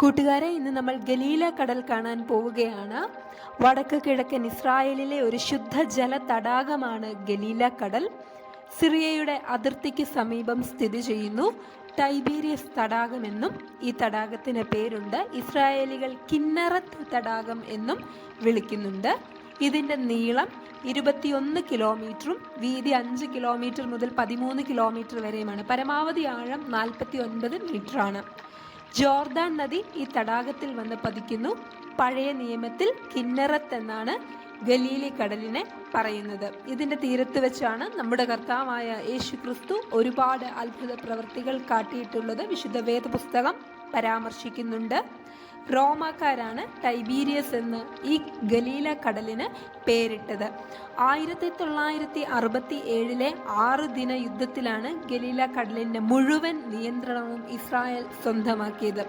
കൂട്ടുകാരെ, ഇന്ന് നമ്മൾ ഗലീല കടൽ കാണാൻ പോവുകയാണ്. വടക്ക് കിഴക്കൻ ഇസ്രായേലിലെ ഒരു ശുദ്ധജല തടാകമാണ് ഗലീല കടൽ. സിറിയയുടെ അതിർത്തിക്ക് സമീപം സ്ഥിതി ചെയ്യുന്നു. ടൈബീരിയസ് തടാകം എന്നും ഈ തടാകത്തിന് പേരുണ്ട്. ഇസ്രായേലികൾ കിന്നറത്ത് തടാകം എന്നും വിളിക്കുന്നുണ്ട്. ഇതിൻ്റെ നീളം 21 കിലോമീറ്ററും വീതി 5 കിലോമീറ്റർ മുതൽ 13 കിലോമീറ്റർ വരെയുമാണ്. പരമാവധി ആഴം 49 മീറ്ററാണ്. ജോർദാൻ നദി ഈ തടാകത്തിൽ വന്ന് പതിക്കുന്നു. പഴയ നിയമത്തിൽ കിന്നറത്ത് എന്നാണ് ഗലീലി കടലിനെ പറയുന്നത്. ഇതിൻ്റെ തീരത്ത് വെച്ചാണ് നമ്മുടെ കർത്താവായ യേശു ക്രിസ്തു ഒരുപാട് അത്ഭുത പ്രവൃത്തികൾ കാട്ടിയിട്ടുള്ളത്. വിശുദ്ധ വേദപുസ്തകം പരാമർശിക്കുന്നുണ്ട്. റോമാക്കാരാണ് ടൈബീരിയസ് എന്ന് ഈ ഗലീല കടലിന് പേരിട്ടത്. 1967 6 ദിന യുദ്ധത്തിലാണ് ഗലീല കടലിൻ്റെ മുഴുവൻ നിയന്ത്രണവും ഇസ്രായേൽ സ്വന്തമാക്കിയത്.